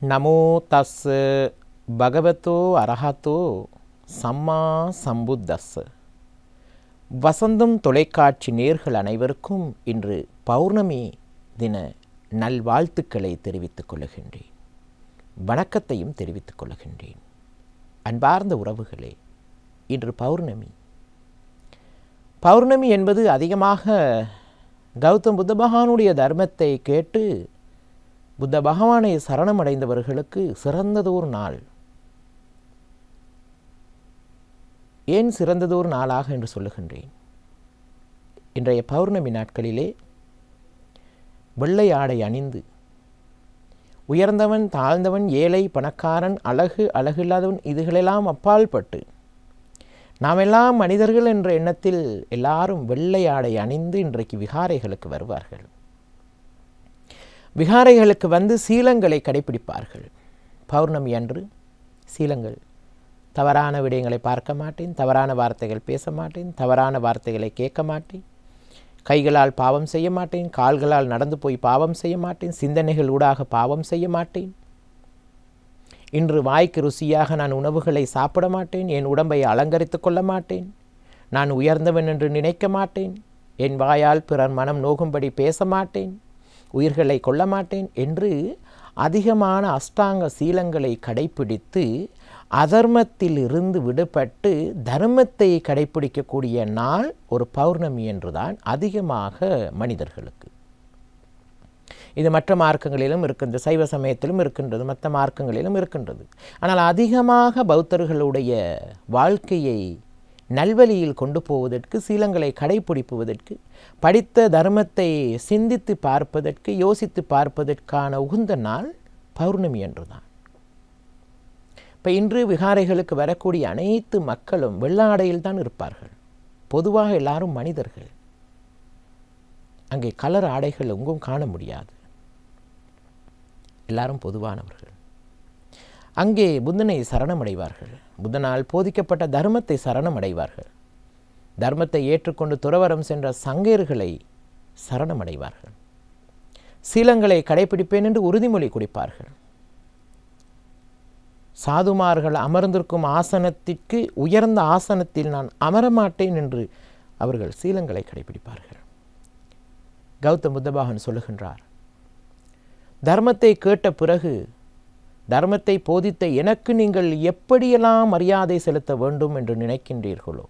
நமோ தஸ் பகவதோ அரஹதோ சம்மா சம்புத்தஸ். வசந்தம் தொலைக்காட்சி நேயர்கள் அனைவருக்கும் இன்று பௌர்ணமி தின நல்வாழ்த்துக்களை தெரிவித்துக் கொள்கின்றேன். வணக்கத்தையும் தெரிவித்துக் கொள்கின்றேன். அன்பார்ந்த உறவுகளே, இன்று பௌர்ணமி. பௌர்ணமி என்பது அதிகமாக கௌதம் புத்த பகவானுடைய தர்மத்தை கேட்டு புத்த பகவானை சரணமடைந்தவர்களுக்கு சிறந்ததோர் நாள். ஏன் சிறந்ததோர் நாளாக என்று சொல்லுகின்றேன்? இன்றைய பௌர்ணமி நாட்களிலே வெள்ளை ஆடை அணிந்து உயர்ந்தவன் தாழ்ந்தவன் ஏழை பணக்காரன் அழகு அழகில்லாதவன் இதுகளெல்லாம் அப்பால் பட்டு நாம் எல்லாம் மனிதர்கள் என்ற எண்ணத்தில் எல்லாரும் வெள்ளை ஆடை அணிந்து இன்றைக்கு விகாரைகளுக்கு வருவார்கள். விகாரைகளுக்கு வந்து சீலங்களை கடைபிடிப்பார்கள். பௌர்ணமி அன்று சீலங்கள். தவறான விடயங்களை பார்க்க மாட்டேன், தவறான வார்த்தைகள் பேச மாட்டேன், தவறான வார்த்தைகளை கேட்க மாட்டேன், கைகளால் பாவம் செய்ய மாட்டேன், கால்களால் நடந்து போய் பாவம் செய்ய மாட்டேன், சிந்தனைகள் ஊடாக பாவம் செய்ய மாட்டேன். இன்று வாய்க்கு ருசியாக நான் உணவுகளை சாப்பிட மாட்டேன், என் உடம்பை அலங்கரித்து கொள்ள மாட்டேன், நான் உயர்ந்தவன் என்று நினைக்க மாட்டேன், என் வாயால் பிறர் மனம் நோகும்படி பேச மாட்டேன், உயிர்களை கொள்ள மாட்டேன் என்று அதிகமான அஷ்டாங்க சீலங்களை கடைப்பிடித்து அதர்மத்தில் இருந்து விடுபட்டு தர்மத்தை கடைப்பிடிக்கக்கூடிய நாள் ஒரு பௌர்ணமி என்றுதான் அதிகமாக மனிதர்களுக்கு. இது மற்ற மார்க்கங்களிலும் இருக்கின்றது, சைவ சமயத்திலும் இருக்கின்றது, மற்ற மார்க்கங்களிலும் இருக்கின்றது. ஆனால் அதிகமாக பௌத்தர்களுடைய வாழ்க்கையை நல்வழியில் கொண்டு போவதற்கு, சீலங்களை கடைப்பிடிப்பதற்கு, படித்த தர்மத்தை சிந்தித்து பார்ப்பதற்கு, யோசித்து பார்ப்பதற்கான உகந்த நாள் பௌர்ணமி என்றுதான். இப்போ இன்று விகாரைகளுக்கு வரக்கூடிய அனைத்து மக்களும் வெள்ளாடையில் தான் இருப்பார்கள். பொதுவாக எல்லாரும் மனிதர்கள். அங்கே கலர் ஆடைகள் எங்கும் காண முடியாது. எல்லாரும் பொதுவானவர்கள். அங்கே புத்தனை சரணமடைவார்கள். புத்தனால் போதிக்கப்பட்ட தர்மத்தை சரணமடைவார்கள். தர்மத்தை ஏற்றுக்கொண்டு துறவரம் சென்ற சங்கேர்களை சரணமடைவார்கள். சீலங்களை கடைபிடிப்பேன் என்று உறுதிமொழி கொடுப்பார்கள். சாதுமார்கள் அமர்ந்திருக்கும் ஆசனத்திற்கு உயர்ந்த ஆசனத்தில் நான் அமரமாட்டேன் என்று அவர்கள் சீலங்களை கடைபிடிப்பார்கள். கௌதம் புத்த பகவான் சொல்லுகின்றார், தர்மத்தை கேட்ட பிறகு தர்மத்தை போதித்த எனக்கு நீங்கள் எப்படியெல்லாம் மரியாதை செலுத்த வேண்டும் என்று நினைக்கின்றீர்களோ,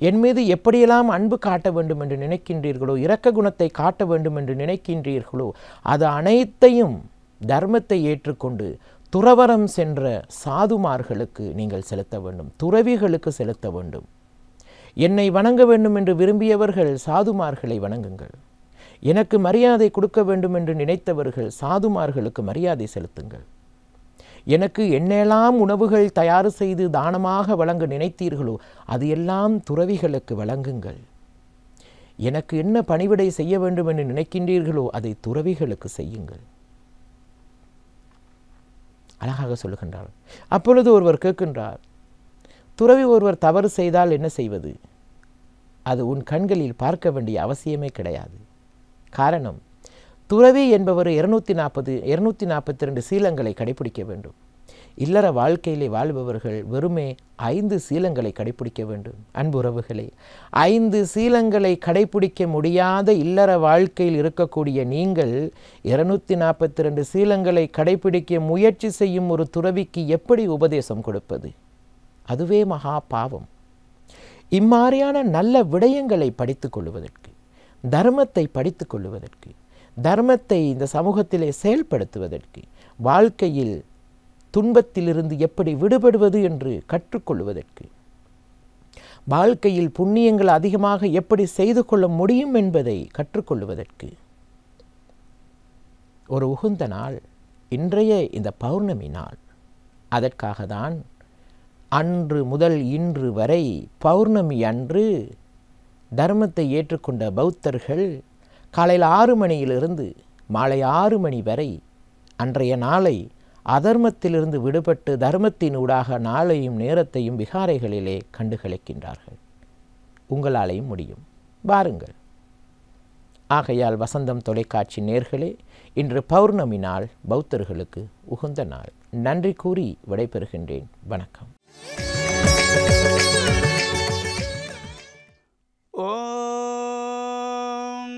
என் மீது எப்படியெல்லாம் அன்பு காட்ட வேண்டும் என்று நினைக்கின்றீர்களோ, இரக்க குணத்தை காட்ட வேண்டும் என்று நினைக்கின்றீர்களோ, அது அனைத்தையும் தர்மத்தை ஏற்றுக்கொண்டு துறவரம் சென்ற சாதுமார்களுக்கு நீங்கள் செலுத்த வேண்டும், துறவிகளுக்கு செலுத்த வேண்டும். என்னை வணங்க வேண்டும் என்று விரும்பியவர்கள் சாதுமார்களை வணங்குங்கள். எனக்கு மரியாதை கொடுக்க வேண்டும் என்று நினைத்தவர்கள் சாதுமார்களுக்கு மரியாதை செலுத்துங்கள். எனக்கு என்னெல்லாம் உணவுகள் தயார் செய்து தானமாக வழங்க நினைத்தீர்களோ அது எல்லாம் துறவிகளுக்கு வழங்குங்கள். எனக்கு என்ன பணிவிடை செய்ய வேண்டும் என்று நினைக்கின்றீர்களோ அதை துறவிகளுக்கு செய்யுங்கள். அழகாக சொல்லுகின்றார். அப்பொழுது ஒருவர் கேட்கின்றார், துறவி ஒருவர் தவறு செய்தால் என்ன செய்வது? அது உன் கண்களில் பார்க்க வேண்டிய அவசியமே கிடையாது. காரணம், துறவி என்பவர் 242 சீலங்களை கடைபிடிக்க வேண்டும். இல்லற வாழ்க்கையிலே வாழ்பவர்கள் வெறுமே 5 சீலங்களை கடைபிடிக்க வேண்டும். அன்புறவுகளே, 5 சீலங்களை கடைபிடிக்க முடியாத இல்லற வாழ்க்கையில் இருக்கக்கூடிய நீங்கள் 242 சீலங்களை கடைபிடிக்க முயற்சி செய்யும் ஒரு துறவிக்கு எப்படி உபதேசம் கொடுப்பது? அதுவே மகா பாவம். இம்மாதிரியான நல்ல விடயங்களை படித்து கொள்வதற்கு, தர்மத்தை படித்து கொள்வதற்கு, தர்மத்தை இந்த சமூகத்திலே செயல்படுத்துவதற்கு, வாழ்க்கையில் துன்பத்திலிருந்து எப்படி விடுபடுவது என்று கற்றுக்கொள்வதற்கு, வாழ்க்கையில் புண்ணியங்கள் அதிகமாக எப்படி செய்து கொள்ள முடியும் என்பதை கற்றுக்கொள்வதற்கு ஒரு உகந்த நாள் இன்றைய இந்த பௌர்ணமி நாள். அதற்காக தான் அன்று முதல் இன்று வரை பௌர்ணமி அன்று தர்மத்தை ஏற்றுக்கொண்ட பௌத்தர்கள் காலையில் 6 மணியிலிருந்து மாலை 6 மணி வரை அன்றைய நாளை அதர்மத்திலிருந்து விடுபட்டு தர்மத்தின் ஊடாக நாளையும் நேரத்தையும் விகாரைகளிலே கண்டுகளிக்கின்றார்கள். உங்களாலேயும் முடியும். வாருங்கள். ஆகையால் வசந்தம் தொலைக்காட்சி நேர்களே, இன்று பௌர்ணமி நாள் பௌத்தர்களுக்கு உகந்த நாள். நன்றி கூறி விடைபெறுகின்றேன். வணக்கம். ஓம்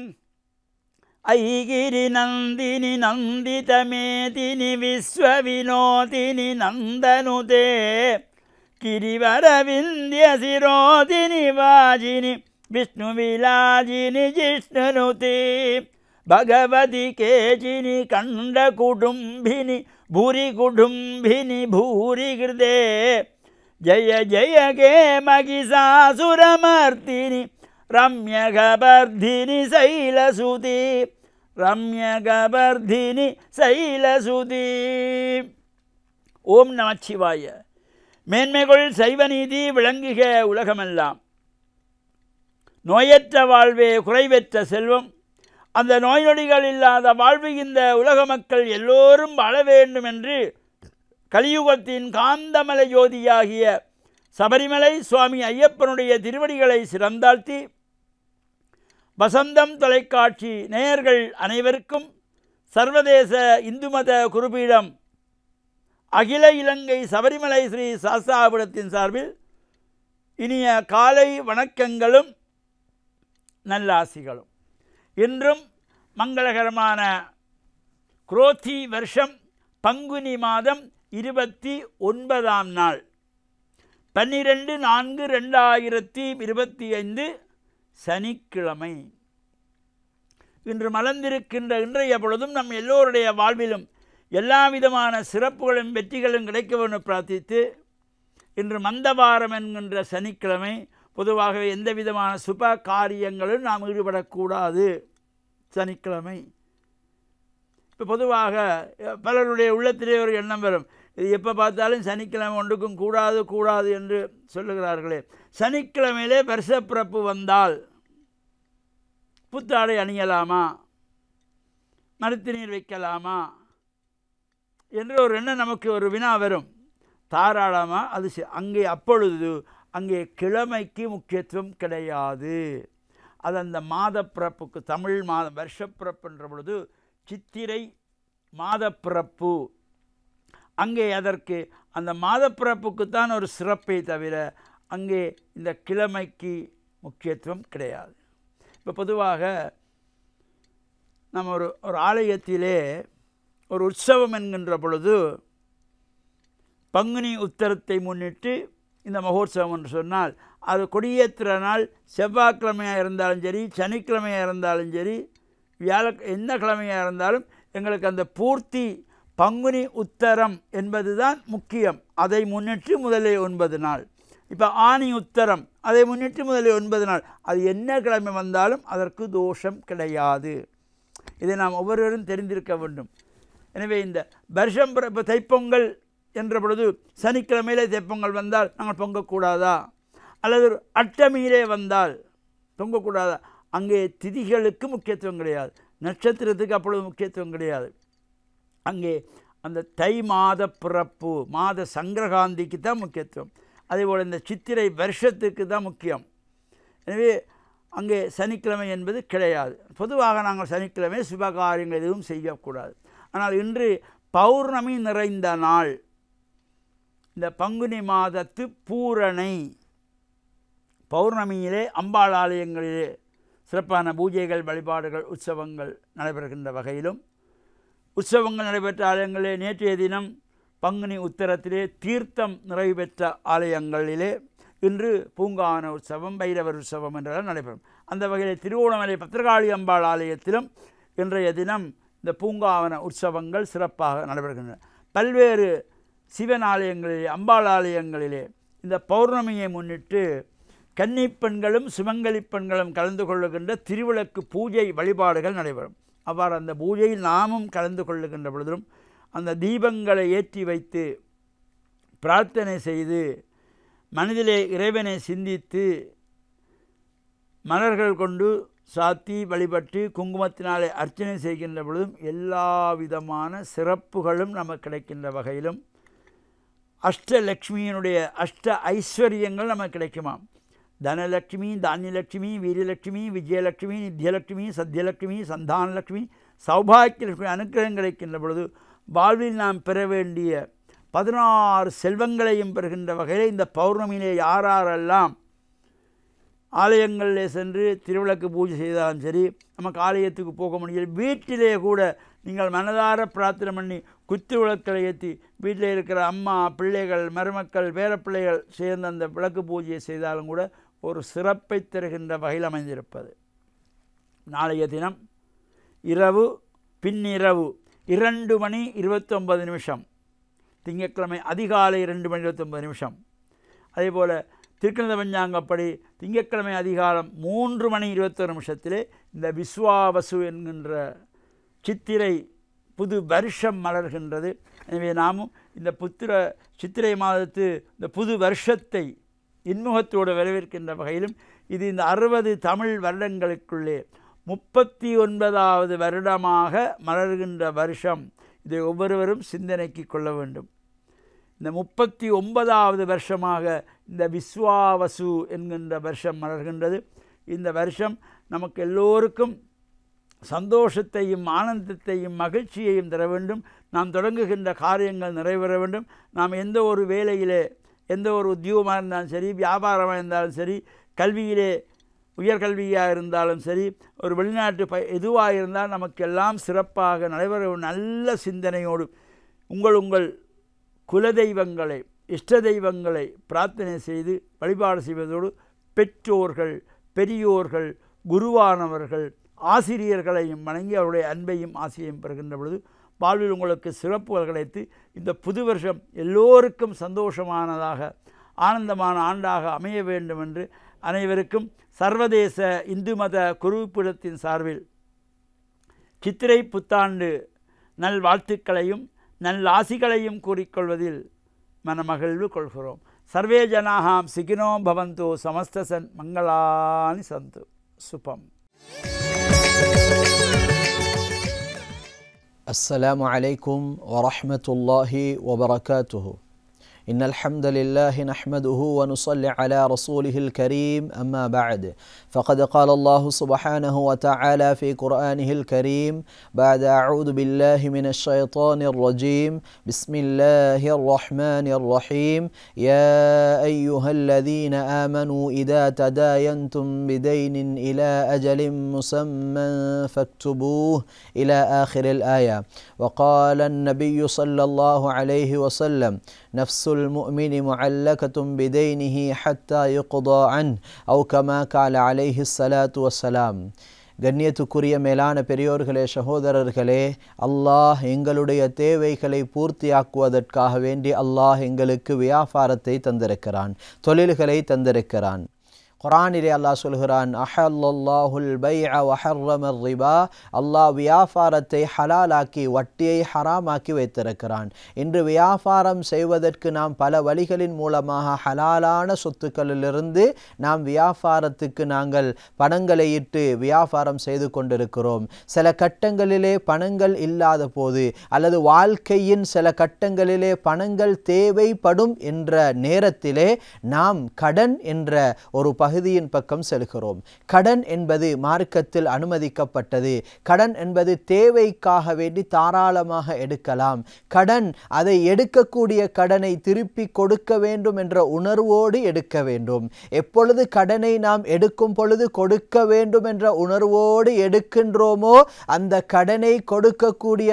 ஐகிரி நந்தினி நந்திதமேதினி விஸ்வவினோதினி நந்தனுதே கிரிவரவிந்திய சிரோதினி வாஜினி விஷ்ணுவிலாஜினி ஜிஷ்ணுனுதே भगवती केचिनि कंड कुटुंबिनि भूरि कुटुंबिनि भूरि हृदे जय जय गे महिषासुरमर्दिनि रम्यगवर्धिनि शैलसुते रम्यगवर्धिनि शैलसुते. ஓம் நமச்சிவாய. மேன்மைகள் சைவநீதி விளங்குக உலகமெல்லாம். நோயற்ற வாழ்வே குறைவற்ற செல்வம். அந்த நோய் நொடிகள் இல்லாத வாழ்வு இந்த உலக மக்கள் எல்லோரும் வாழ வேண்டும் என்று கலியுகத்தின் காந்தமலை ஜோதியாகிய சபரிமலை சுவாமி ஐயப்பனுடைய திருவடிகளை சிறந்தாழ்த்தி வசந்தம் தொலைக்காட்சி நேயர்கள் அனைவருக்கும் சர்வதேச இந்து மத குருபீடம் அகில இலங்கை சபரிமலை ஸ்ரீ சாஸ்தாபுரத்தின் சார்பில் இனிய காலை வணக்கங்களும் நல்லாசிகளும். இன்றும் மங்களகரமான குரோதி வருஷம் பங்குனி மாதம் 29ஆம் நாள் 12/4/2025 சனிக்கிழமை. இன்று மலர்ந்திருக்கின்ற இன்றைய பொழுதும் நம் எல்லோருடைய வாழ்விலும் எல்லா விதமான சிறப்புகளும் வெற்றிகளும் கிடைக்க வேண்டும் பிரார்த்தித்து, இன்று மந்தவாரம் என்கின்ற சனிக்கிழமை. பொதுவாகவே எந்த விதமான சுப காரியங்களும் நாம் ஈடுபடக்கூடாது சனிக்கிழமை. இப்போ பொதுவாக பலருடைய உள்ளத்திலே ஒரு எண்ணம் வரும், இது எப்போ பார்த்தாலும் சனிக்கிழமை ஒன்றுக்கும் கூடாது என்று சொல்லுகிறார்களே. சனிக்கிழமையிலே வருஷப்பிறப்பு வந்தால் புத்தாடை அணியலாமா, மருத்து நீர் வைக்கலாமா என்று ஒரு எண்ணம் நமக்கு ஒரு வினா வரும். தாராளமாக அது அங்கே அப்பொழுது அங்கே கிழமைக்கு முக்கியத்துவம் கிடையாது. அது அந்த மாதப்பிறப்புக்கு, தமிழ் மாதம் வருஷப்பிறப்புன்ற பொழுது சித்திரை மாதப்பிறப்பு, அங்கே அதற்கு அந்த மாதப்பிறப்புக்குத்தான் ஒரு சிறப்பை தவிர அங்கே இந்த கிழமைக்கு முக்கியத்துவம் கிடையாது. இப்போ பொதுவாக நம்ம ஒரு ஆலயத்திலே ஒரு உற்சவம் என்கின்ற பொழுது பங்குனி உத்தரத்தை முன்னிட்டு இந்த மகோத்சவம் என்று சொன்னால் அது கொடியேற்றுற நாள் செவ்வாய்க்கிழமையாக இருந்தாலும் சரி, சனிக்கிழமையாக இருந்தாலும் சரி, எந்த கிழமையாக இருந்தாலும் எங்களுக்கு அந்த பூர்த்தி பங்குனி உத்தரம் என்பது தான் முக்கியம். அதை முன்னிட்டு முதலே 9 நாள். இப்போ ஆனி உத்தரம், அதை முன்னிட்டு முதலே 9 நாள். அது என்ன கிழமை வந்தாலும் அதற்கு தோஷம் கிடையாது. இதை நாம் ஒவ்வொருவரும் தெரிந்திருக்க வேண்டும். எனவே இந்த வருஷம் இப்போ தைப்பொங்கல் என்ற பொழுது சனிக்கிழமையிலே தைப்பொங்கல் வந்தால் நாங்கள் பொங்கக்கூடாதா, அல்லது அட்டமியிலே வந்தால் பொங்கக்கூடாதா? அங்கே திதிகளுக்கு முக்கியத்துவம் கிடையாது, நட்சத்திரத்துக்கு அப்பொழுது முக்கியத்துவம் கிடையாது. அங்கே அந்த தை மாத பிறப்பு மாத சங்கரகாந்திக்கு தான் முக்கியத்துவம். அதேபோல் இந்த சித்திரை வருஷத்துக்கு தான் முக்கியம். எனவே அங்கே சனிக்கிழமை என்பது கிடையாது. பொதுவாக நாங்கள் சனிக்கிழமை சுபகாரியங்கள் எதுவும் செய்யக்கூடாது. ஆனால் இன்று பௌர்ணமி நிறைந்த நாள், இந்த பங்குனி மாதத்து பூரணை பௌர்ணமியிலே அம்பாள் ஆலயங்களிலே சிறப்பான பூஜைகள், வழிபாடுகள், உற்சவங்கள் நடைபெறுகின்ற வகையிலும், உற்சவங்கள் நடைபெற்ற ஆலயங்களிலே நேற்றைய தினம் பங்குனி உத்தரத்திலே தீர்த்தம் நிறைவு பெற்ற ஆலயங்களிலே இன்று பூங்காவன உற்சவம், பைரவர் உற்சவம் என்றெல்லாம் நடைபெறும். அந்த வகையில் திருவோணமலை பத்திரகாளி அம்பாள் ஆலயத்திலும் இன்றைய தினம் இந்த பூங்காவன உற்சவங்கள் சிறப்பாக நடைபெறுகின்றன. பல்வேறு சிவன் ஆலயங்களிலே, அம்பாள் ஆலயங்களிலே இந்த பௌர்ணமியை முன்னிட்டு கன்னிப்பெண்களும் சுமங்கலி பெண்களும் கலந்து கொள்ளுகின்ற திருவிளக்கு பூஜை வழிபாடுகள் நடைபெறும். அவ்வாறு அந்த பூஜையில் நாமும் கலந்து கொள்ளுகின்ற பொழுதும் அந்த தீபங்களை ஏற்றி வைத்து பிரார்த்தனை செய்து மனதிலே இறைவனை சிந்தித்து மலர்கள் கொண்டு சாத்தி வழிபட்டு குங்குமத்தினாலே அர்ச்சனை செய்கின்ற பொழுதும் எல்லா விதமான சிறப்புகளும் நமக்கு கிடைக்கின்ற வகையிலும் அஷ்டலக்ஷ்மியினுடைய அஷ்ட ஐஸ்வர்யங்கள் நமக்கு கிடைக்குமாம். தனலட்சுமி, தானியலட்சுமி, வீரியலட்சுமி, விஜயலட்சுமி, நித்தியலட்சுமி, சத்தியலட்சுமி, சந்தானலட்சுமி, சௌபாக்கியலட்சுமி அனுக்கிரகம் கிடைக்கின்ற பொழுது வாழ்வில் நாம் பெற வேண்டிய 16 செல்வங்களையும் பெறுகின்ற வகையில் இந்த பௌர்ணமியிலே யாரெல்லாம் ஆலயங்களிலே சென்று திருவிளக்கு பூஜை செய்தாலும் சரி, நமக்கு ஆலயத்துக்கு போக முடியல, வீட்டிலே கூட நீங்கள் மனதார பிரார்த்தனை பண்ணி குத்து விளக்களை ஏற்றி வீட்டில் இருக்கிற அம்மா, பிள்ளைகள், மருமக்கள், பேரப்பிள்ளைகள் சேர்ந்து அந்த விளக்கு பூஜையை செய்தாலும் கூட ஒரு சிறப்பை தருகின்ற வகையில் அமைந்திருப்பது. நாளைய தினம் இரவு பின்னிரவு 2:29 திங்கட்கிழமை அதிகாலை 2:29. அதேபோல் திருக்கணித பஞ்சாங்கப்படி திங்கட்கிழமை அதிகாலம் 3:21 இந்த விஸ்வாவசு என்கின்ற சித்திரை புது வருஷம் மலர்கின்றது. எனவே நாமும் இந்த சித்திரை மாதத்து இந்த புது வருஷத்தை இன்முகத்தோடு வரவேற்கின்ற வகையிலும் இது இந்த 60 தமிழ் வருடங்களுக்குள்ளே 39வது வருடமாக மலர்கின்ற வருஷம். இதை ஒவ்வொருவரும் சிந்தனைக்கு கொள்ள வேண்டும். இந்த 39வது வருஷமாக இந்த விஸ்வாவசு என்கின்ற வருஷம் மலர்கின்றது. இந்த வருஷம் நமக்கு எல்லோருக்கும் சந்தோஷத்தையும் ஆனந்தத்தையும் மகிழ்ச்சியையும் தர வேண்டும். நாம் தொடங்குகின்ற காரியங்கள் நிறைவேற வேண்டும். நாம் எந்த ஒரு வேலையிலே, எந்த ஒரு உத்தியோகமாக இருந்தாலும் சரி, வியாபாரமாக இருந்தாலும் சரி, கல்வியிலே உயர்கல்வியாக இருந்தாலும் சரி, ஒரு வெளிநாட்டு எதுவாக இருந்தால் நமக்கெல்லாம் சிறப்பாக நடைபெற நல்ல சிந்தனையோடு உங்கள் குலதெய்வங்களை, இஷ்ட தெய்வங்களை பிரார்த்தனை செய்து வழிபாடு செய்வதோடு பெற்றோர்கள், பெரியோர்கள், குருவானவர்கள், ஆசிரியர்களையும் வணங்கி அவருடைய அன்பையும் ஆசையையும் பெறுகின்ற பொழுது வாழ்வில் உங்களுக்கு சிறப்புகள் கிடைத்து இந்த புது வருஷம் எல்லோருக்கும் சந்தோஷமானதாக ஆனந்தமான ஆண்டாக அமைய வேண்டும் என்று அனைவருக்கும் சர்வதேச இந்து மத குருப்பிடத்தின் சார்பில் சித்திரை புத்தாண்டு நல்வாழ்த்துக்களையும் நல்லாசிகளையும் கூறிக்கொள்வதில் மனமகிழ்வு கொள்கிறோம். சர்வே ஜனாஹாம் சிகினோ பவந்தோ சமஸ்தசன் மங்களானி சந்து சுபம். அஸ்ஸலாமு அலைக்கும் வரஹ்மத்துல்லாஹி வபரகாத்துஹு. إن الحمد لله نحمده ونصلي على رسوله الكريم أما بعد فقد قال الله سبحانه وتعالى في قرآنه الكريم بعد أعوذ بالله من الشيطان الرجيم بسم الله الرحمن الرحيم يا أيها الذين آمنوا إذا تداينتم بدين إلى أجل مسمى فاكتبوه إلى آخر الآية. وقال النبي صلى الله عليه وسلم نفس المؤمن معلقة بدينه حتى يقضى عنه أو كما قال عليه الصلاة والسلام. கண்ணியத்துக்குரிய மேலான பெரியோர்களே, சகோதரர்களே, அல்லாஹ் எங்களுடைய தேவைகளை பூர்த்தியாக்குவதற்காக வேண்டி அல்லாஹ் எங்களுக்கு வியாபாரத்தை தந்திருக்கிறான், தொழில்களை தந்திருக்கிறான். குர்ஆனிலே அல்லாஹ் சொல்கிறான், அஹல்லல்லாஹுல் பைஅ வ ஹர்ரமர் ரிபா. அல்லாஹ் வியாபாரத்தை ஹலாலாக்கி வட்டியை ஹராமாக்கி வைத்திருக்கிறான். இன்று வியாபாரம் செய்வதற்கு நாம் பல வழிகளின் மூலமாக ஹலாலான சொத்துக்களிலிருந்து நாம் வியாபாரத்துக்கு நாங்கள் பணங்களை இட்டு வியாபாரம் செய்து கொண்டிருக்கிறோம். சில கட்டங்களிலே பணங்கள் இல்லாத போது அல்லது வாழ்க்கையின் சில கட்டங்களிலே பணங்கள் தேவைப்படும் என்ற நேரத்திலே நாம் கடன் என்ற ஒரு பகுதியின் பக்கம் செல்கிறோம். கடன் என்பது மார்க்கத்தில் அனுமதிக்கப்பட்டது. கடன் என்பது தேவைக்காக வேண்டி தாராளமாக எடுக்கலாம். கடன், அதை எடுக்கக்கூடிய கடனை திருப்பி கொடுக்க வேண்டும் என்ற உணர்வோடு எடுக்க வேண்டும். எப்பொழுது கடனை நாம் எடுக்கும் பொழுது கொடுக்க வேண்டும் என்ற உணர்வோடு எடுக்கின்றோமோ அந்த கடனை கொடுக்கக்கூடிய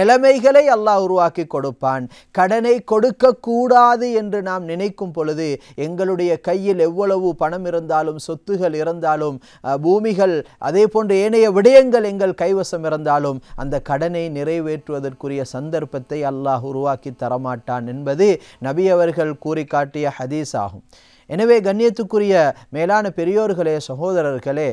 நிலைமைகளை அல்லாஹ் உருவாக்கி கொடுப்பான். கடனை கொடுக்க கூடாது என்று நாம் நினைக்கும் பொழுது எங்களுடைய கையில் எவ்வளவு பணம் இருந்தாலும், சொத்துகள் இருந்தாலும், பூமிகள், அதே போன்ற ஏனைய விடயங்கள் எங்கள் கைவசம் இருந்தாலும் அந்த கடனை நிறைவேற்றுவதற்குரிய சந்தர்ப்பத்தை அல்லாஹ் உருவாக்கி தரமாட்டான் என்பது நபி அவர்கள் கூறி காட்டிய ஹதீஸ் ஆகும். எனவே கண்ணியத்துக்குரிய மேலான பெரியோர்களே, சகோதரர்களே,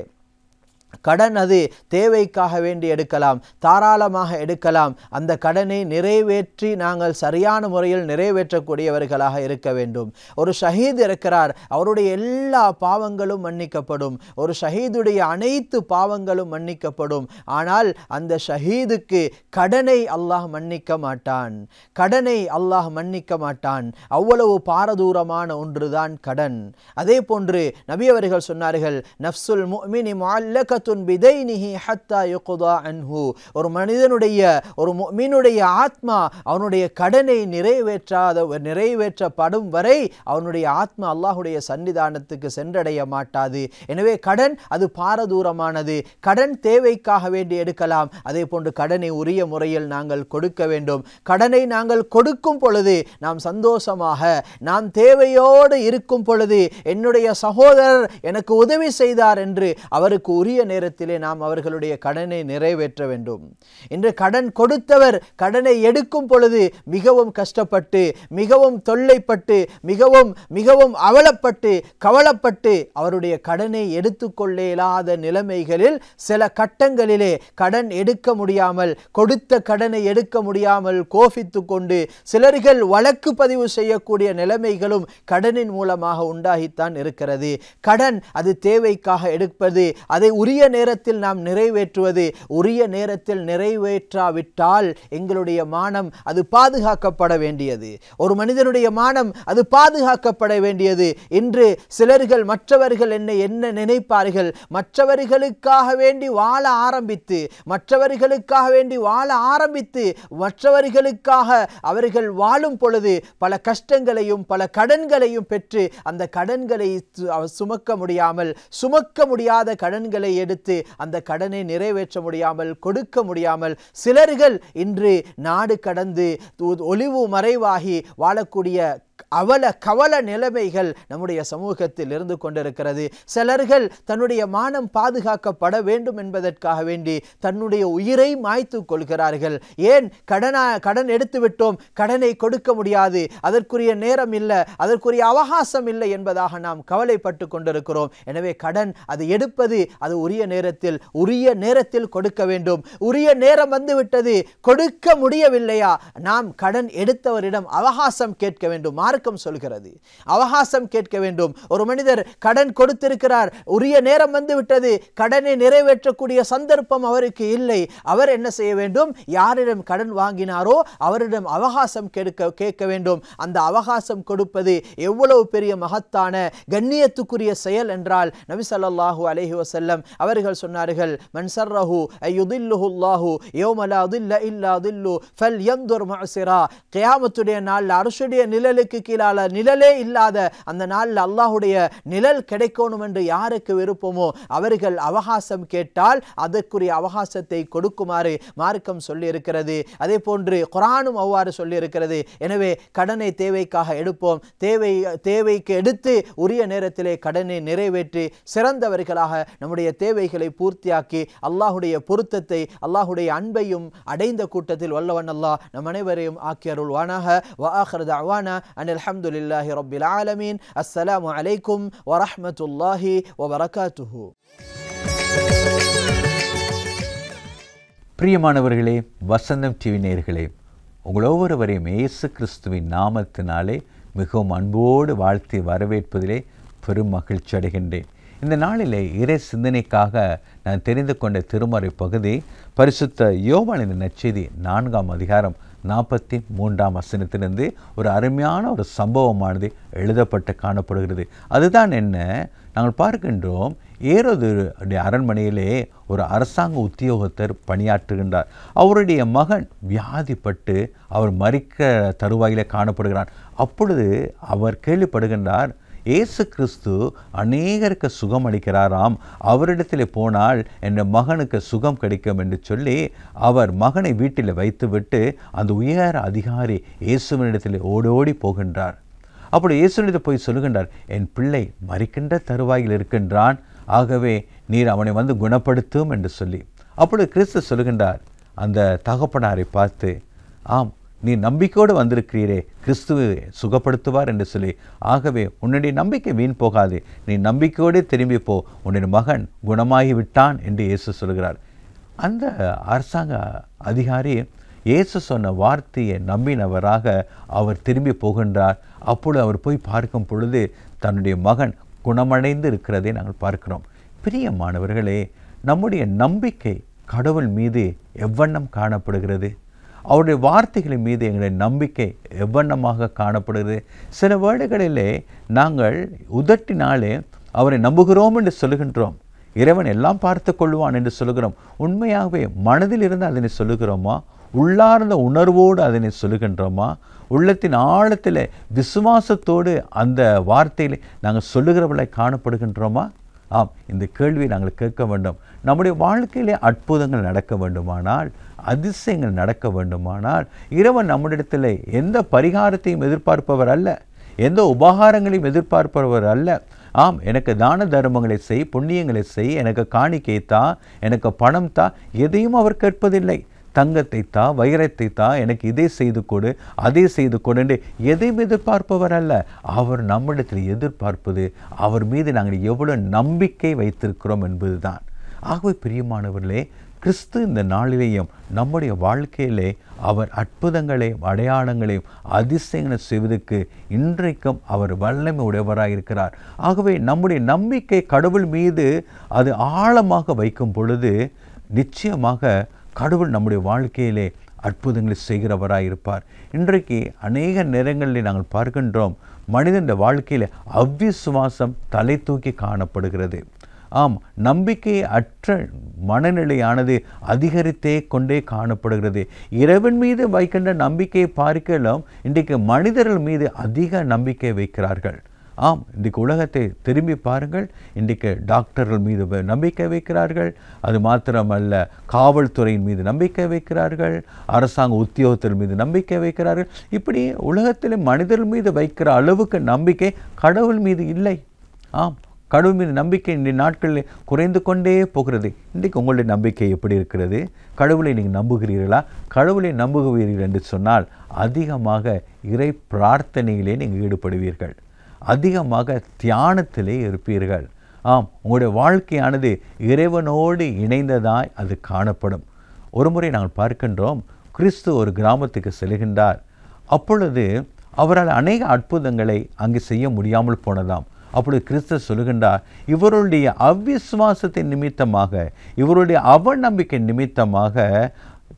கடன் அது தேவைக்காக வேண்டி எடுக்கலாம், தாராளமாக எடுக்கலாம். அந்த கடனை நிறைவேற்றி நாங்கள் சரியான முறையில் நிறைவேற்றக்கூடியவர்களாக இருக்க வேண்டும். ஒரு ஷஹீத் இருக்கிறார், அவருடைய எல்லா பாவங்களும் மன்னிக்கப்படும், ஒரு ஷஹீதுடைய அனைத்து பாவங்களும் மன்னிக்கப்படும். ஆனால் அந்த ஷஹீதுக்கு கடனை அல்லாஹ் மன்னிக்க மாட்டான், கடனை அல்லாஹ் மன்னிக்க மாட்டான். அவ்வளவு பாரதூரமான ஒன்றுதான் கடன். அதே போன்று நபி அவர்கள் சொன்னார்கள், நஃப்சுல் முஃமினி முஅல்லகத்துன் பிதைனிஹி ஹத்தா யுக்தா அன்ஹு. ஒரு மனிதனுடைய, ஒரு முஃமினுடைய ஆத்மா அவனுடைய கடனை நிறைவேற்றப்படும் வரை அவனுடைய ஆத்மா அல்லாஹ்வுடைய சன்னிதானத்துக்கு சென்றடைய மாட்டாது. எனவே கடன் அது பாரதூரமானது. கடன் தேவைக்காக வேண்டி எடுக்கலாம். அதே போன்று கடனை உரிய முறையில் நாங்கள் கொடுக்க வேண்டும். கடனை நாங்கள் கொடுக்கும் பொழுது நாம் சந்தோஷமாக, நாம் தேவையோடு இருக்கும் பொழுது என்னுடைய சகோதரர் எனக்கு உதவி செய்தார் என்று அவருக்கு உரிய நேரத்திலே நாம் அவர்களுடைய கடனை நிறைவேற்ற வேண்டும். இன்று கடன் கொடுத்தவர் கடனை எடுக்கும் பொழுது மிகவும் கஷ்டப்பட்டு, மிகவும் தொல்லைப்பட்டு, மிகவும் அவலப்பட்டு, கவலைப்பட்டு அவருடைய கடனை எடுத்துக்கொள்ள இயலாத நிலைமைகளில் சில கட்டங்களிலே கடன் எடுக்க முடியாமல், கொடுத்த கடனை எடுக்க முடியாமல் கோபித்து கொண்டு சிலர்கள் வழக்கு பதிவு செய்யக்கூடிய நிலைமைகளும் கடனின் மூலமாக உண்டாகித்தான் இருக்கிறது. கடன் அது தேவைக்காக எடுப்பது, அதை உரிய நேரத்தில் நாம் நிறைவேற்றுவது. உரிய நேரத்தில் நிறைவேற்றாவிட்டால் எங்களுடைய மானம் அது பாதுகாக்கப்பட வேண்டியது. ஒரு மனிதனுடைய மானம் அது பாதுகாக்கப்பட வேண்டியது. இன்று சிலர்கள் மற்றவர்கள் என்ன நினைப்பார்கள், மற்றவர்களுக்காக வேண்டி வாழ ஆரம்பித்து, மற்றவர்களுக்காக அவர்கள் வாழும் பொழுது பல கஷ்டங்களையும் பல கடன்களையும் பெற்று அந்த கடன்களை சுமக்க முடியாத கடன்களை எடுத்து அந்த கடனை நிறைவேற்ற முடியாமல், கொடுக்க முடியாமல் சிலர்கள் இன்று நாடு கடந்து ஒளிவு மறைவாகி வாழக்கூடிய கவல நிலைமைகள் நம்முடைய சமூகத்தில் இருந்து கொண்டிருக்கிறது. சிலர்கள் தன்னுடைய மானம் பாதுகாக்கப்பட வேண்டும் என்பதற்காக வேண்டி தன்னுடைய உயிரை மாய்த்து கொள்கிறார்கள். ஏன்? கடன் எடுத்து விட்டோம், கடனை கொடுக்க முடியாது, அதற்குரிய நேரம் இல்லை, அதற்குரிய அவகாசம் இல்லை என்பதாக நாம் கவலைப்பட்டு கொண்டிருக்கிறோம். எனவே கடன் அது எடுப்பது அது உரிய நேரத்தில் கொடுக்க வேண்டும். உரிய நேரம் வந்துவிட்டது, கொடுக்க முடியவில்லையா, நாம் கடன் எடுத்தவரிடம் அவகாசம் கேட்க வேண்டும். மார்க்கம் சொல்கிறது அவகாசம் கேட்க வேண்டும். ஒரு மனிதர் கடன் கொடுத்திருக்கிறார், உரிய நேரம் வந்துவிட்டது, கடனை நிறைவேற்றக்கூடிய சந்தர்ப்பம் அவருக்கு இல்லை. அவர் என்ன செய்ய வேண்டும்? யாரிடம் கடன் வாங்கினாரோ அவரிடம் அவகாசம் கேட்க வேண்டும். அந்த அவகாசம் கொடுப்பது எவ்வளவு பெரிய மகத்தான கண்ணியத்துக்குரிய செயல் என்றால் நபி ஸல்லல்லாஹு அலைஹி வஸல்லம் அவர்கள் சொன்னார்கள், மன் ஸர்ரஹு அய்யுதில்லுஹு அல்லாஹு யௌம லா தில்ல இல்லா தில்லு ஃபல்யன்துர் முஅஸிரா. கியாமத்துடைய நாள் அர்ஷுடைய நிழலுக்கு கீழால நிழலே இல்லாத அந்த நாளில் அல்லாஹ்வுடைய நிழல் கிடைக்கணும் என்று யாருக்கு விருப்பமோ அவர்கள் அவகாசம் கேட்டால் அதற்குரிய அவகாசத்தை கொடுக்குமாறு மார்க்கம் சொல்லி இருக்கிறது. அதே போன்று குர்ஆனும் அவ்வாறு சொல்லி இருக்கிறது. எனவே கடனை தேவைக்காக எடுப்போம், தேவைக்கு எடுத்து உரிய நேரத்திலே கடனை நிறைவேற்றி சிறந்தவர்களாக நம்முடைய தேவைகளை பூர்த்தியாக்கி அல்லாஹ்வுடைய பொருத்தத்தை, அல்லாஹ்வுடைய அன்பையும் அடைந்த கூட்டத்தில் வல்லவன் அல்லாஹ் நம் அனைவரையும் ஆக்கி அருள்வானாக. வ ஆகிரு தஅவானா அனில் ஹம்துலில்லாஹி ரப்பில் ஆலமீன். அஸ்ஸலாமு அலைக்கும் வ ரஹ்மத்துல்லாஹி வ பரகாத்துஹு. பிரியமானவர்களே, வசந்தம் டிவி நேயர்களே, உங்கள் ஒவ்வொருவரையும் இயேசு கிறிஸ்துவின் நாமத்தினாலே மிகவும் அன்போடு வாழ்த்தி வரவேற்பதிலே பெரும் மகிழ்ச்சி அடைகின்றேன். இந்த நாளிலே இறை சிந்தனைக்காக நான் தெரிந்து கொண்ட திருமறை பகுதி பரிசுத்த யோவானின் நற்செய்தி 4ஆம் அதிகாரம் 43ஆம் வசனத்திலிருந்து ஒரு அருமையான ஒரு சம்பவமானது எழுதப்பட்டு காணப்படுகிறது. அதுதான் என்ன? நாங்கள் பார்க்கின்றோம், ஏரோது அரண்மனையிலே ஒரு அரசாங்க உத்தியோகத்தர் பணியாற்றுகின்றார். அவருடைய மகன் வியாதிப்பட்டு அவர் மரிக்க தருவாயிலே காணப்படுகிறார். அப்பொழுது அவர் கேள்விப்படுகின்றார், இயேசு கிறிஸ்து அநேகருக்கு சுகம் அளிக்கிறாராம், அவரிடத்தில் போனால் என் மகனுக்கு சுகம் கிடைக்கும் என்று சொல்லி அவர் மகனை வீட்டில் வைத்துவிட்டு அந்த உயர் அதிகாரி இயேசுவினிடத்தில் ஓடோடி போகின்றார். அப்படி இயேசுவினிடத்தில் போய் சொல்லுகின்றார், என் பிள்ளை மரிக்கின்ற தருவாயில் இருக்கின்றான், ஆகவே நீர் அவனை வந்து குணப்படுத்தும் என்று சொல்லி. அப்பொழுது கிறிஸ்து சொல்லுகின்றார் அந்த தகப்பனாரை பார்த்து, ஆம், நீ நம்பிக்கையோடு வந்திருக்கிறீரே, கிறிஸ்துவை சுகப்படுத்துவார் என்று சொல்லி. ஆகவே உன்னுடைய நம்பிக்கை வீண் போகாது, நீ நம்பிக்கையோடு திரும்பி போ, உன்னுடைய மகன் குணமாகி விட்டான் என்று இயேசு சொல்கிறார். அந்த அரசாங்க அதிகாரி இயேசு சொன்ன வார்த்தையை நம்பினவராக அவர் திரும்பி போகின்றார். அப்பொழுது அவர் போய் பார்க்கும் பொழுது தன்னுடைய மகன் குணமடைந்து இருக்கிறதை நாங்கள் பார்க்கிறோம். பிரியமானவர்களே, நம்முடைய நம்பிக்கை கடவுள் மீது எவ்வண்ணம் காணப்படுகிறது? அவருடைய வார்த்தைகளின் மீது எங்களுடைய நம்பிக்கை எவ்வண்ணமாக காணப்படுகிறது? சில வேளைகளிலே நாங்கள் உதட்டினாலே அவரை நம்புகிறோம் என்று சொல்லுகின்றோம், இறைவன் எல்லாம் பார்த்து கொள்வான் என்று சொல்லுகிறோம். உண்மையாகவே மனதில் இருந்து அதனை சொல்லுகிறோமா? உள்ளார்ந்த உணர்வோடு அதனை சொல்லுகின்றோமா? உள்ளத்தின் ஆழத்தில் விசுவாசத்தோடு அந்த வார்த்தைகளை நாங்கள் சொல்லுகிறவர்களை காணப்படுகின்றோமா? ஆம், இந்த கேள்வியை நாங்கள் கேட்க வேண்டும். நம்முடைய வாழ்க்கையிலே அற்புதங்கள் நடக்க வேண்டுமானால், அதிசயங்கள் நடக்க வேண்டுமானால், இறைவன் நம்முடையத்தில் எந்த பரிகாரத்தையும் எதிர்பார்ப்பவர் அல்ல, எந்த உபகாரங்களையும் எதிர்பார்ப்பவர் அல்ல. ஆம், எனக்கு தான தர்மங்களை செய், புண்ணியங்களை செய், எனக்கு காணிக்கை தா, எனக்கு பணம் தா, எதையும் அவர் கேட்பதில்லை. தங்கத்தை தா, வைரத்தை தா, எனக்கு இதை செய்து கொடு, அதை செய்து கொடு என்று எதையும் எதிர்பார்ப்பவர் அல்ல. அவர் நம்மிடத்தில் எதிர்பார்ப்பது அவர் மீது நாங்கள் எவ்வளவு நம்பிக்கை வைத்திருக்கிறோம் என்பதுதான். ஆகவே பிரியமானவர்களே, கிறிஸ்து இந்த நாளிலேயும் நம்முடைய வாழ்க்கையிலே அவர் அற்புதங்களையும் அடையாளங்களையும் அதிசயங்களை செய்வதற்கு இன்றைக்கும் அவர் வல்லமை உடையவராக இருக்கிறார். ஆகவே நம்முடைய நம்பிக்கை கடவுள் மீது அது ஆழமாக வைக்கும் பொழுது நிச்சயமாக கடவுள் நம்முடைய வாழ்க்கையிலே அற்புதங்களை செய்கிறவராக இருப்பார். இன்றைக்கு அநேக நேரங்களில் நாங்கள் பார்க்கின்றோம், மனிதன் வாழ்க்கையில் அவ்விசுவாசம் தலை தூக்கி காணப்படுகிறது. ஆம், நம்பிக்கை அற்ற மனநிலையானது அதிகரித்தே கொண்டே காணப்படுகிறது. இறைவன் மீது வைக்கின்ற நம்பிக்கையை பார்க்கலாம், இன்றைக்கு மனிதர்கள் மீது அதிக நம்பிக்கை வைக்கிறார்கள். ஆம், இன்றைக்கு உலகத்தை திரும்பி பாருங்கள், இன்றைக்கு டாக்டர்கள் மீது நம்பிக்கை வைக்கிறார்கள். அது மாத்திரமல்ல, காவல்துறையின் மீது நம்பிக்கை வைக்கிறார்கள், அரசாங்க உத்தியோகத்தின் மீது நம்பிக்கை வைக்கிறார்கள். இப்படி உலகத்தில் மனிதர்கள் மீது வைக்கிற அளவுக்கு நம்பிக்கை கடவுள் மீது இல்லை. ஆம், கடவுள் மீது நம்பிக்கை இன்றைய நாட்களில் குறைந்து கொண்டே போகிறது. இன்றைக்கு உங்களுடைய நம்பிக்கை எப்படி இருக்கிறது? கடவுளை நீங்கள் நம்புகிறீர்களா? கடவுளை நம்புகிறீர்கள் என்று சொன்னால் அதிகமாக இறை பிரார்த்தனையிலே நீங்கள் ஈடுபடுவீர்கள், அதிகமாக தியானத்திலே இருப்பீர்கள். ஆம், உங்களுடைய வாழ்க்கையானது இறைவனோடு இணைந்ததாய் அது காணப்படும். ஒரு முறை நாங்கள் பார்க்கின்றோம், கிறிஸ்து ஒரு கிராமத்துக்கு செல்கின்றார். அப்பொழுது அவரால் அநேக அற்புதங்களை அங்கு செய்ய முடியாமல் போனதாம். அப்பொழுது கிறிஸ்து சொல்லுகின்றார், இவருடைய அவ்விசுவாசத்தின் நிமித்தமாக, இவருடைய அவநம்பிக்கை நிமித்தமாக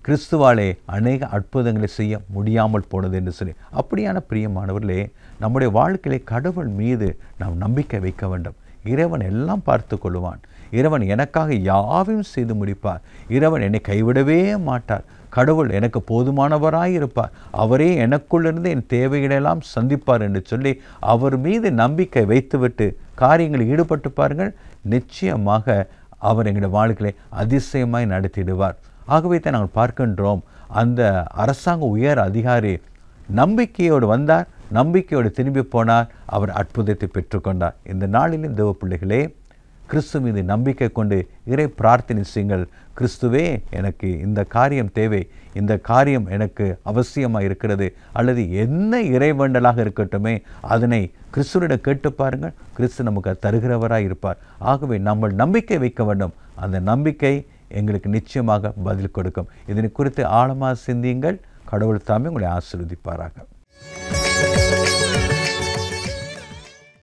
கிறிஸ்துவாலே அநேக அற்புதங்களை செய்ய முடியாமல் போனது என்று சொல்லி. அப்படியான பிரியமானவர்களே, நம்முடைய வாழ்க்கையிலே கடவுள் மீது நாம் நம்பிக்கை வைக்க வேண்டும். இறைவன் எல்லாம் பார்த்து கொள்வான். இறைவன் எனக்காக யாவையும் செய்து முடிப்பார். இறைவன் என்னை கைவிடவே மாட்டார். கடவுள் எனக்கு போதுமானவராய் இருப்பார். அவரே எனக்குள்ளிருந்து என் தேவைகளெல்லாம் சந்திப்பார் என்று சொல்லி அவர் மீது நம்பிக்கை வைத்துவிட்டு காரியங்களில் ஈடுபட்டு பாருங்கள், நிச்சயமாக அவர் எங்களுடைய வாழ்க்கையை அதிசயமாய் நடத்திடுவார். ஆகவே தான் நாங்கள் பார்க்கின்றோம், அந்த அரசாங்க உயர் அதிகாரி நம்பிக்கையோடு வந்தார், நம்பிக்கையோடு திரும்பி போனார், அவர் அற்புதத்தை பெற்றுக்கொண்டார். இந்த நாளிலும் தேவ பிள்ளைகளே, கிறிஸ்து மீது நம்பிக்கை கொண்டு இறை பிரார்த்தனை செய்யுங்கள். கிறிஸ்துவே, எனக்கு இந்த காரியம் தேவை, இந்த காரியம் எனக்கு அவசியமாக இருக்கிறது, அல்லது என்ன இறைவேண்டலாக இருக்கட்டுமே அதனை கிறிஸ்துவிடம் கேட்டு பாருங்கள், கிறிஸ்து நமக்கு தருகிறவராக இருப்பார். ஆகவே நம்ம நம்பிக்கை வைக்க வேண்டும். அந்த நம்பிக்கை எங்களுக்கு நிச்சயமாக பதில் கொடுக்கும். இதனை குறித்து ஆழமாக சிந்தியுங்கள். கடவுள் தாமே உங்களை ஆசீர்வதிப்பாராக.